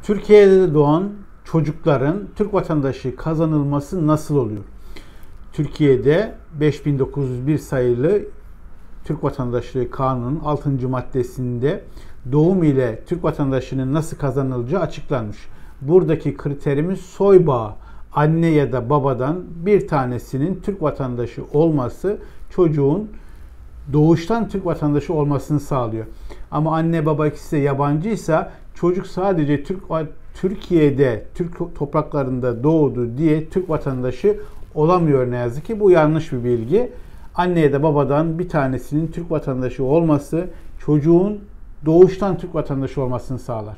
Türkiye'de doğan çocukların Türk vatandaşı kazanılması nasıl oluyor? Türkiye'de 5901 sayılı Türk Vatandaşlığı Kanunu'nun 6. maddesinde doğum ile Türk vatandaşlığının nasıl kazanılacağı açıklanmış. Buradaki kriterimiz soy bağı. Anne ya da babadan bir tanesinin Türk vatandaşı olması çocuğun doğuştan Türk vatandaşı olmasını sağlıyor. Ama anne baba ikisi de yabancıysa çocuk sadece Türkiye'de, Türk topraklarında doğdu diye Türk vatandaşı olamıyor ne yazık ki. Bu yanlış bir bilgi. Anne ya da babadan bir tanesinin Türk vatandaşı olması çocuğun doğuştan Türk vatandaşı olmasını sağlar.